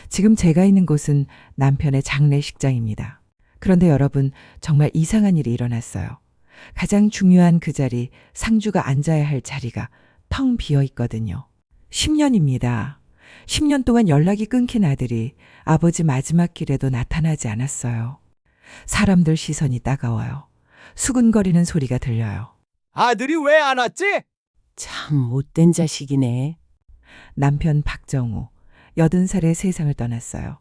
지금 제가 있는 곳은 남편의 장례식장입니다. 그런데 여러분, 정말 이상한 일이 일어났어요. 가장 중요한 그 자리, 상주가 앉아야 할 자리가 텅 비어 있거든요. 10년입니다. 10년 동안 연락이 끊긴 아들이 아버지 마지막 길에도 나타나지 않았어요. 사람들 시선이 따가워요. 수근거리는 소리가 들려요. 아들이 왜 안 왔지? 참 못된 자식이네. 남편 박정우, 80살에 세상을 떠났어요.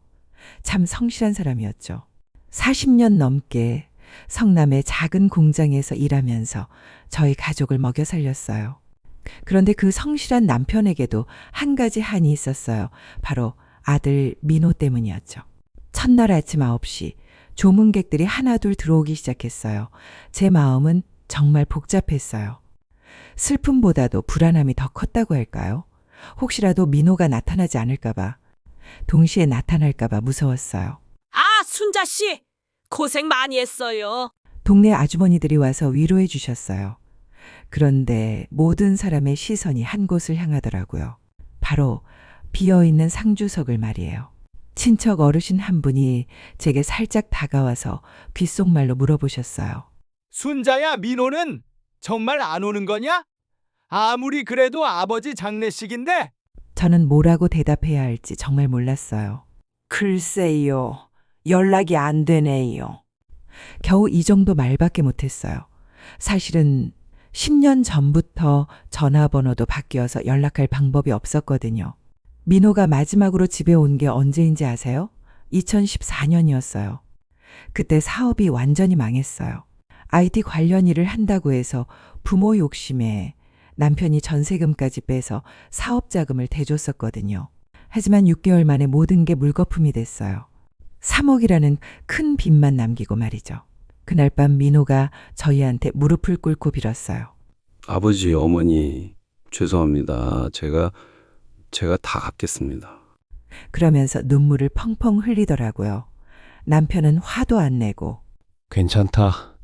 참 성실한 사람이었죠. 40년 넘게 성남의 작은 공장에서 일하면서 저희 가족을 먹여 살렸어요. 그런데 그 성실한 남편에게도 한 가지 한이 있었어요. 바로 아들 민호 때문이었죠. 첫날 아침 9시 조문객들이 하나둘 들어오기 시작했어요. 제 마음은 정말 복잡했어요. 슬픔보다도 불안함이 더 컸다고 할까요? 혹시라도 민호가 나타나지 않을까봐, 동시에 나타날까봐 무서웠어요. 아, 순자 씨, 고생 많이 했어요. 동네 아주머니들이 와서 위로해 주셨어요. 그런데 모든 사람의 시선이 한 곳을 향하더라고요. 바로 비어있는 상주석을 말이에요. 친척 어르신 한 분이 제게 살짝 다가와서 귓속말로 물어보셨어요. 순자야, 민호는 정말 안 오는 거냐? 아무리 그래도 아버지 장례식인데. 저는 뭐라고 대답해야 할지 정말 몰랐어요. 글쎄요, 연락이 안 되네요. 겨우 이 정도 말밖에 못했어요. 사실은 10년 전부터 전화번호도 바뀌어서 연락할 방법이 없었거든요. 민호가 마지막으로 집에 온 게 언제인지 아세요? 2014년이었어요. 그때 사업이 완전히 망했어요. IT 관련 일을 한다고 해서 부모 욕심에 남편이 전세금까지 빼서 사업 자금을 대줬었거든요. 하지만 6개월 만에 모든 게 물거품이 됐어요. 3억이라는 큰 빚만 남기고 말이죠. 그날 밤 민호가 저희한테 무릎을 꿇고 빌었어요. 아버지, 어머니, 죄송합니다. 제가 다 갚겠습니다. 그러면서 눈물을 펑펑 흘리더라고요. 남편은 화도 안 내고 괜찮다.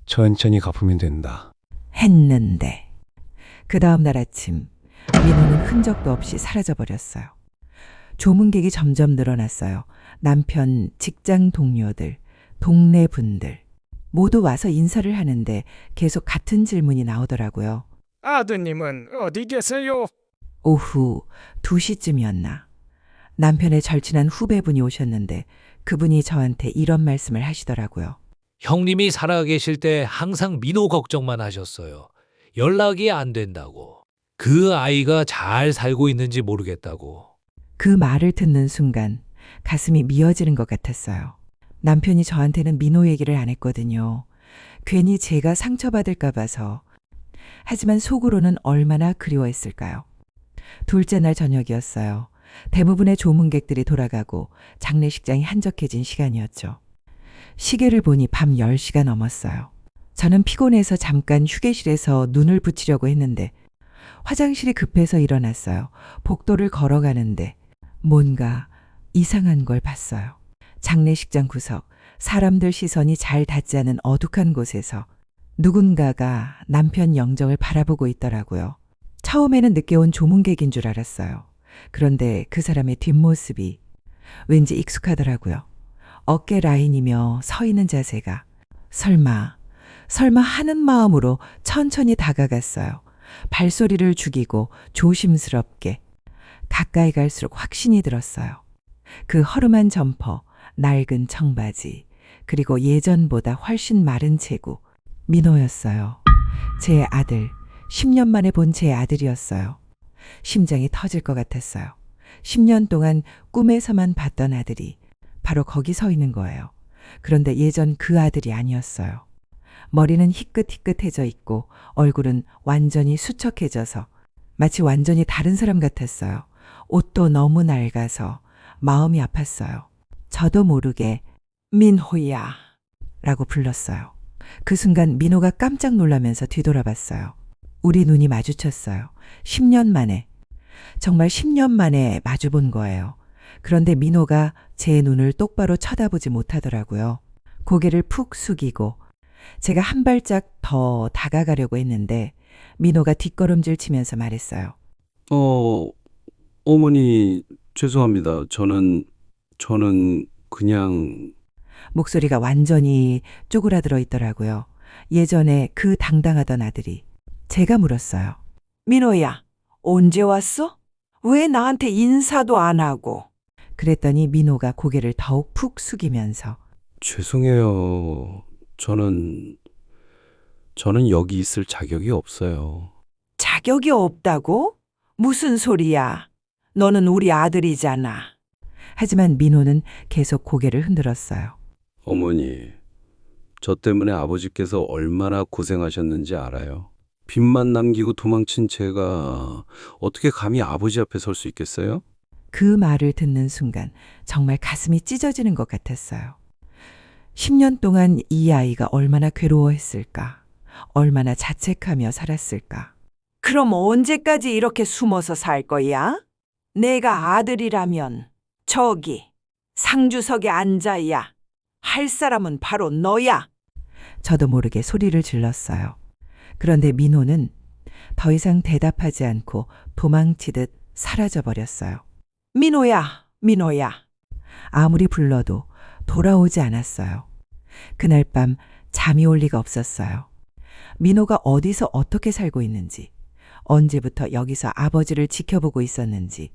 천천히 갚으면 된다. 했는데 그 다음 날 아침 민호는 흔적도 없이 사라져버렸어요. 조문객이 점점 늘어났어요. 남편, 직장 동료들, 동네 분들 모두 와서 인사를 하는데 계속 같은 질문이 나오더라고요. 아드님은 어디 계세요? 오후 2시쯤이었나. 남편의 절친한 후배분이 오셨는데 그분이 저한테 이런 말씀을 하시더라고요. 형님이 살아계실 때 항상 민호 걱정만 하셨어요. 연락이 안 된다고. 그 아이가 잘 살고 있는지 모르겠다고. 그 말을 듣는 순간 가슴이 미어지는 것 같았어요. 남편이 저한테는 민호 얘기를 안 했거든요. 괜히 제가 상처받을까 봐서. 하지만 속으로는 얼마나 그리워했을까요? 둘째 날 저녁이었어요. 대부분의 조문객들이 돌아가고 장례식장이 한적해진 시간이었죠. 시계를 보니 밤 10시가 넘었어요. 저는 피곤해서 잠깐 휴게실에서 눈을 붙이려고 했는데 화장실이 급해서 일어났어요. 복도를 걸어가는데 뭔가 이상한 걸 봤어요. 장례식장 구석, 사람들 시선이 잘 닿지 않은 어둑한 곳에서 누군가가 남편 영정을 바라보고 있더라고요. 처음에는 늦게 온 조문객인 줄 알았어요. 그런데 그 사람의 뒷모습이 왠지 익숙하더라고요. 어깨 라인이며 서 있는 자세가 설마 하는 마음으로 천천히 다가갔어요. 발소리를 죽이고 조심스럽게 가까이 갈수록 확신이 들었어요. 그 허름한 점퍼, 낡은 청바지, 그리고 예전보다 훨씬 마른 체구, 민호였어요. 제 아들, 10년 만에 본 제 아들이었어요. 심장이 터질 것 같았어요. 10년 동안 꿈에서만 봤던 아들이 바로 거기 서 있는 거예요. 그런데 예전 그 아들이 아니었어요. 머리는 희끗희끗해져 있고 얼굴은 완전히 수척해져서 마치 완전히 다른 사람 같았어요. 옷도 너무 낡아서 마음이 아팠어요. 저도 모르게 민호야 라고 불렀어요. 그 순간 민호가 깜짝 놀라면서 뒤돌아봤어요. 우리 눈이 마주쳤어요. 10년 만에, 정말 10년 만에 마주본 거예요. 그런데 민호가 제 눈을 똑바로 쳐다보지 못하더라고요. 고개를 푹 숙이고 제가 한 발짝 더 다가가려고 했는데 민호가 뒷걸음질 치면서 말했어요. 어머니, 죄송합니다. 저는 저는 그냥 목소리가 완전히 쪼그라들어 있더라고요. 예전에 그 당당하던 아들이. 제가 물었어요. 민호야, 언제 왔어? 왜 나한테 인사도 안 하고? 그랬더니 민호가 고개를 더욱 푹 숙이면서 죄송해요. 저는 여기 있을 자격이 없어요. 자격이 없다고? 무슨 소리야? 너는 우리 아들이잖아. 하지만 민호는 계속 고개를 흔들었어요. 어머니, 저 때문에 아버지께서 얼마나 고생하셨는지 알아요? 빚만 남기고 도망친 제가 어떻게 감히 아버지 앞에 설 수 있겠어요? 그 말을 듣는 순간 정말 가슴이 찢어지는 것 같았어요. 10년 동안 이 아이가 얼마나 괴로워했을까? 얼마나 자책하며 살았을까? 그럼 언제까지 이렇게 숨어서 살 거야? 내가 아들이라면 저기 상주석에 앉아야 할 사람은 바로 너야. 저도 모르게 소리를 질렀어요. 그런데 민호는 더 이상 대답하지 않고 도망치듯 사라져 버렸어요. 민호야, 민호야. 아무리 불러도 돌아오지 않았어요. 그날 밤 잠이 올 리가 없었어요. 민호가 어디서 어떻게 살고 있는지, 언제부터 여기서 아버지를 지켜보고 있었는지,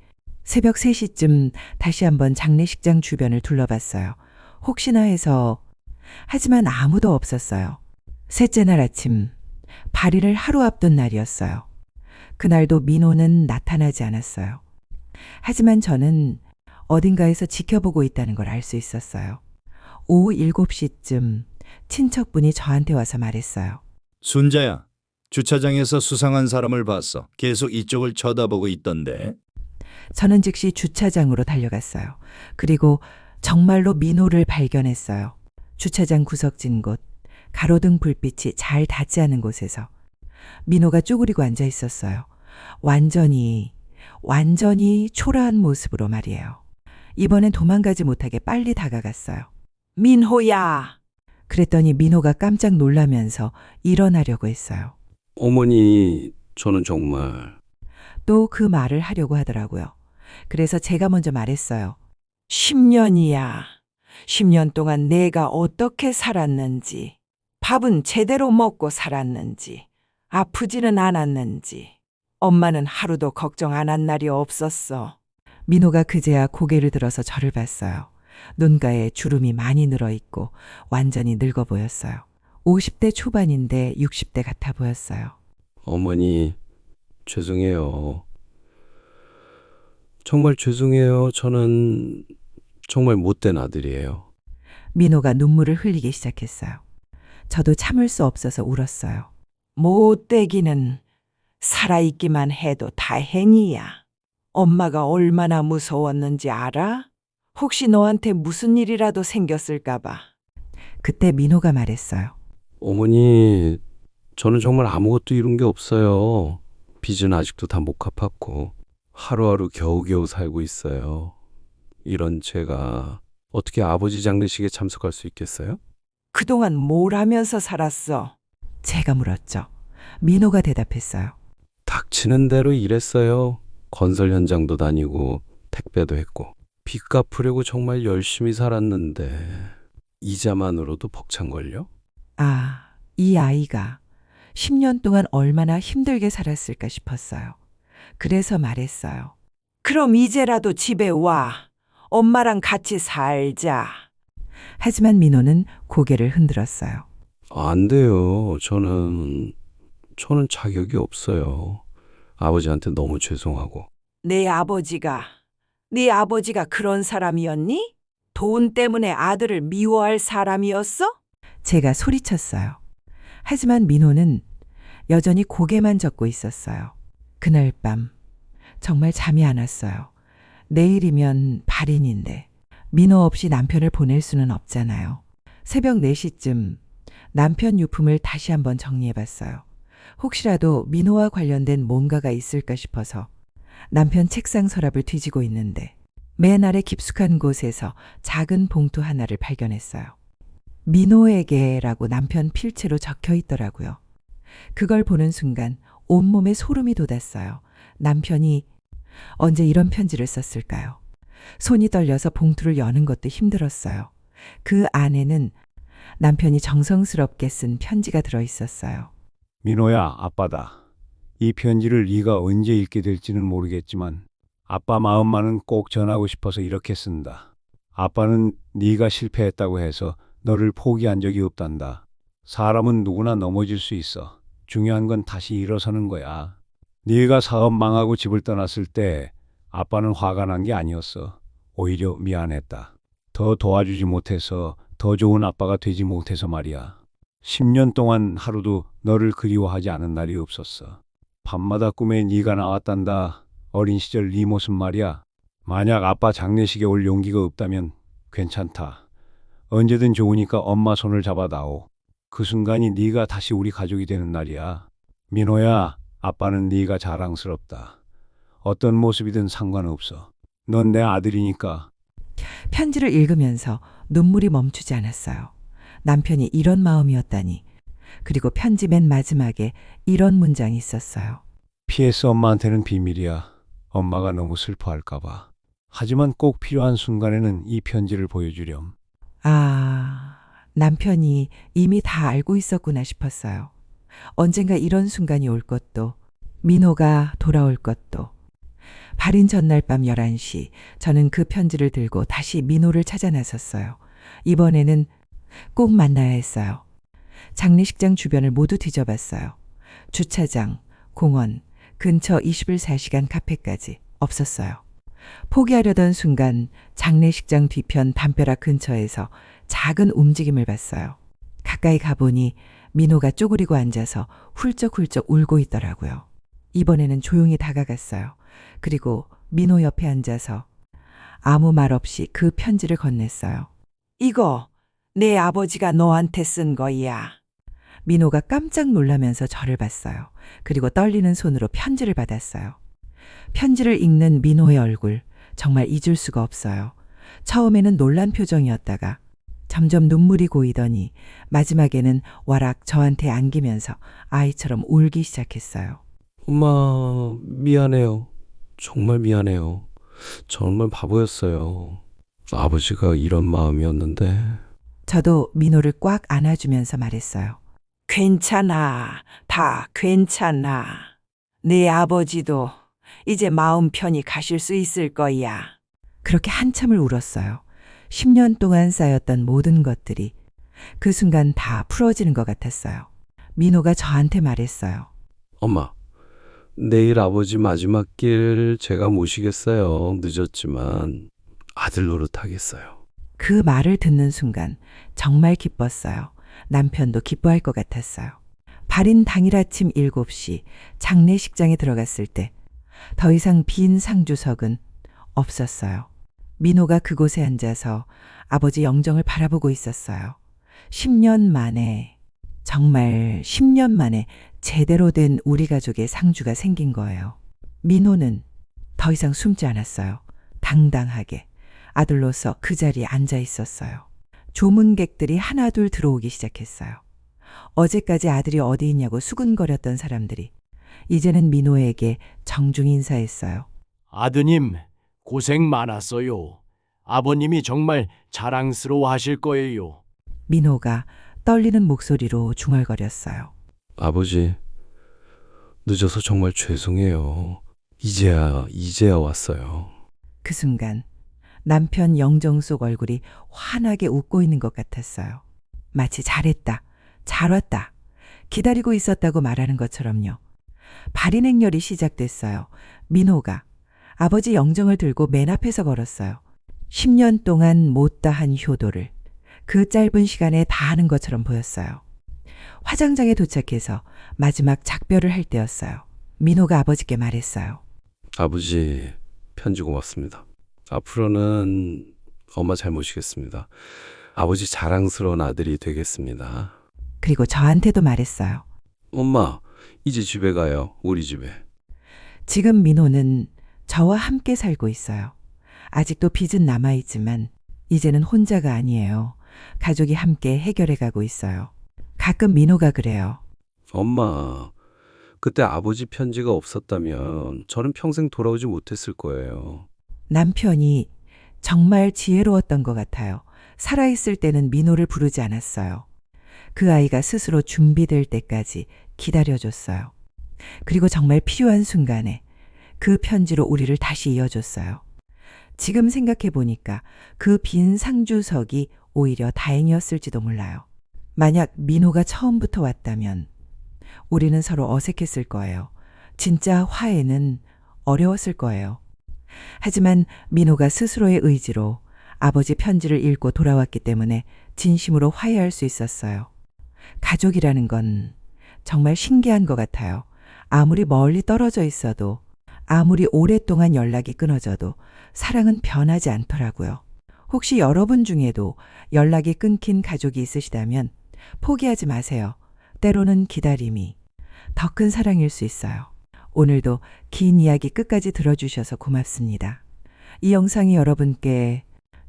새벽 3시쯤 다시 한번 장례식장 주변을 둘러봤어요. 혹시나 해서. 하지만 아무도 없었어요. 셋째 날 아침, 발의를 하루 앞둔 날이었어요. 그날도 민호는 나타나지 않았어요. 하지만 저는 어딘가에서 지켜보고 있다는 걸 알 수 있었어요. 오후 7시쯤 친척분이 저한테 와서 말했어요. 순자야, 주차장에서 수상한 사람을 봤어. 계속 이쪽을 쳐다보고 있던데. 저는 즉시 주차장으로 달려갔어요. 그리고 정말로 민호를 발견했어요. 주차장 구석진 곳, 가로등 불빛이 잘 닿지 않은 곳에서 민호가 쪼그리고 앉아 있었어요. 완전히 초라한 모습으로 말이에요. 이번엔 도망가지 못하게 빨리 다가갔어요. 민호야! 그랬더니 민호가 깜짝 놀라면서 일어나려고 했어요. 어머니, 저는 정말 또 그 말을 하려고 하더라고요. 그래서 제가 먼저 말했어요. 10년이야. 10년 동안 내가 어떻게 살았는지, 밥은 제대로 먹고 살았는지, 아프지는 않았는지, 엄마는 하루도 걱정 안 한 날이 없었어. 민호가 그제야 고개를 들어서 저를 봤어요. 눈가에 주름이 많이 늘어 있고 완전히 늙어 보였어요. 50대 초반인데 60대 같아 보였어요. 어머니, 죄송해요. 정말 죄송해요. 저는 정말 못된 아들이에요. 민호가 눈물을 흘리기 시작했어요. 저도 참을 수 없어서 울었어요. 못되기는 살아있기만 해도 다행이야. 엄마가 얼마나 무서웠는지 알아? 혹시 너한테 무슨 일이라도 생겼을까봐. 그때 민호가 말했어요. 어머니, 저는 정말 아무것도 이룬 게 없어요. 빚은 아직도 다 못 갚았고 하루하루 겨우겨우 살고 있어요. 이런 제가 어떻게 아버지 장례식에 참석할 수 있겠어요? 그동안 뭘 하면서 살았어? 제가 물었죠. 민호가 대답했어요. 닥치는 대로 일했어요. 건설 현장도 다니고 택배도 했고 빚 갚으려고 정말 열심히 살았는데 이자만으로도 벅찬걸요? 아, 이 아이가 10년 동안 얼마나 힘들게 살았을까 싶었어요. 그래서 말했어요. 그럼 이제라도 집에 와. 엄마랑 같이 살자. 하지만 민호는 고개를 흔들었어요. 안 돼요. 저는 자격이 없어요. 아버지한테 너무 죄송하고. 네 아버지가 그런 사람이었니? 돈 때문에 아들을 미워할 사람이었어? 제가 소리쳤어요. 하지만 민호는 여전히 고개만 젓고 있었어요. 그날 밤 정말 잠이 안 왔어요. 내일이면 발인인데 민호 없이 남편을 보낼 수는 없잖아요. 새벽 4시쯤 남편 유품을 다시 한번 정리해봤어요. 혹시라도 민호와 관련된 뭔가가 있을까 싶어서 남편 책상 서랍을 뒤지고 있는데 맨 아래 깊숙한 곳에서 작은 봉투 하나를 발견했어요. 민호에게라고 남편 필체로 적혀 있더라고요. 그걸 보는 순간 온몸에 소름이 돋았어요. 남편이 언제 이런 편지를 썼을까요? 손이 떨려서 봉투를 여는 것도 힘들었어요. 그 안에는 남편이 정성스럽게 쓴 편지가 들어 있었어요. 민호야, 아빠다. 이 편지를 네가 언제 읽게 될지는 모르겠지만 아빠 마음만은 꼭 전하고 싶어서 이렇게 쓴다. 아빠는 네가 실패했다고 해서 너를 포기한 적이 없단다. 사람은 누구나 넘어질 수 있어. 중요한 건 다시 일어서는 거야. 네가 사업 망하고 집을 떠났을 때 아빠는 화가 난 게 아니었어. 오히려 미안했다. 더 도와주지 못해서, 더 좋은 아빠가 되지 못해서 말이야. 10년 동안 하루도 너를 그리워하지 않은 날이 없었어. 밤마다 꿈에 네가 나왔단다. 어린 시절 네 모습 말이야. 만약 아빠 장례식에 올 용기가 없다면 괜찮다. 언제든 좋으니까 엄마 손을 잡아다오. 그 순간이 네가 다시 우리 가족이 되는 날이야. 민호야, 아빠는 네가 자랑스럽다. 어떤 모습이든 상관없어. 넌 내 아들이니까. 편지를 읽으면서 눈물이 멈추지 않았어요. 남편이 이런 마음이었다니. 그리고 편지 맨 마지막에 이런 문장이 있었어요. PS 엄마한테는 비밀이야. 엄마가 너무 슬퍼할까봐. 하지만 꼭 필요한 순간에는 이 편지를 보여주렴. 아, 남편이 이미 다 알고 있었구나 싶었어요. 언젠가 이런 순간이 올 것도, 민호가 돌아올 것도. 발인 전날 밤 11시, 저는 그 편지를 들고 다시 민호를 찾아 나섰어요. 이번에는 꼭 만나야 했어요. 장례식장 주변을 모두 뒤져봤어요. 주차장, 공원, 근처 21시간 카페까지 없었어요. 포기하려던 순간 장례식장 뒤편 담벼락 근처에서 작은 움직임을 봤어요. 가까이 가보니 민호가 쪼그리고 앉아서 훌쩍훌쩍 울고 있더라고요. 이번에는 조용히 다가갔어요. 그리고 민호 옆에 앉아서 아무 말 없이 그 편지를 건넸어요. 이거 내 아버지가 너한테 쓴 거야. 민호가 깜짝 놀라면서 저를 봤어요. 그리고 떨리는 손으로 편지를 받았어요. 편지를 읽는 민호의 얼굴, 정말 잊을 수가 없어요. 처음에는 놀란 표정이었다가 점점 눈물이 고이더니 마지막에는 와락 저한테 안기면서 아이처럼 울기 시작했어요. 엄마, 미안해요. 정말 미안해요. 정말 바보였어요. 아버지가 이런 마음이었는데. 저도 민호를 꽉 안아주면서 말했어요. 괜찮아. 다 괜찮아. 네 아버지도 이제 마음 편히 가실 수 있을 거야. 그렇게 한참을 울었어요. 10년 동안 쌓였던 모든 것들이 그 순간 다 풀어지는 것 같았어요. 민호가 저한테 말했어요. 엄마, 내일 아버지 마지막 길 제가 모시겠어요. 늦었지만 아들 노릇하겠어요. 그 말을 듣는 순간 정말 기뻤어요. 남편도 기뻐할 것 같았어요. 발인 당일 아침 7시 장례식장에 들어갔을 때 더 이상 빈 상주석은 없었어요. 민호가 그곳에 앉아서 아버지 영정을 바라보고 있었어요. 10년 만에, 정말 10년 만에 제대로 된 우리 가족의 상주가 생긴 거예요. 민호는 더 이상 숨지 않았어요. 당당하게 아들로서 그 자리에 앉아 있었어요. 조문객들이 하나둘 들어오기 시작했어요. 어제까지 아들이 어디 있냐고 수군거렸던 사람들이 이제는 민호에게 정중 인사했어요. 아드님, 고생 많았어요. 아버님이 정말 자랑스러워 하실 거예요. 민호가 떨리는 목소리로 중얼거렸어요. 아버지, 늦어서 정말 죄송해요. 이제야 왔어요. 그 순간 남편 영정 속 얼굴이 환하게 웃고 있는 것 같았어요. 마치 잘했다, 잘 왔다, 기다리고 있었다고 말하는 것처럼요. 발인 행렬이 시작됐어요. 민호가 아버지 영정을 들고 맨 앞에서 걸었어요. 10년 동안 못다한 효도를 그 짧은 시간에 다 하는 것처럼 보였어요. 화장장에 도착해서 마지막 작별을 할 때였어요. 민호가 아버지께 말했어요. 아버지, 편지 고맙습니다. 앞으로는 엄마 잘 모시겠습니다. 아버지 자랑스러운 아들이 되겠습니다. 그리고 저한테도 말했어요. 엄마, 이제 집에 가요. 우리 집에. 지금 민호는 저와 함께 살고 있어요. 아직도 빚은 남아있지만 이제는 혼자가 아니에요. 가족이 함께 해결해 가고 있어요. 가끔 민호가 그래요. 엄마, 그때 아버지 편지가 없었다면 저는 평생 돌아오지 못했을 거예요. 남편이 정말 지혜로웠던 것 같아요. 살아있을 때는 민호를 부르지 않았어요. 그 아이가 스스로 준비될 때까지 기다려줬어요. 그리고 정말 필요한 순간에 그 편지로 우리를 다시 이어줬어요. 지금 생각해 보니까 그 빈 상주석이 오히려 다행이었을지도 몰라요. 만약 민호가 처음부터 왔다면 우리는 서로 어색했을 거예요. 진짜 화해는 어려웠을 거예요. 하지만 민호가 스스로의 의지로 아버지 편지를 읽고 돌아왔기 때문에 진심으로 화해할 수 있었어요. 가족이라는 건 정말 신기한 것 같아요. 아무리 멀리 떨어져 있어도, 아무리 오랫동안 연락이 끊어져도 사랑은 변하지 않더라고요. 혹시 여러분 중에도 연락이 끊긴 가족이 있으시다면 포기하지 마세요. 때로는 기다림이 더 큰 사랑일 수 있어요. 오늘도 긴 이야기 끝까지 들어주셔서 고맙습니다. 이 영상이 여러분께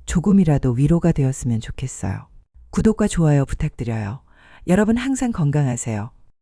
조금이라도 위로가 되었으면 좋겠어요. 구독과 좋아요 부탁드려요. 여러분 항상 건강하세요.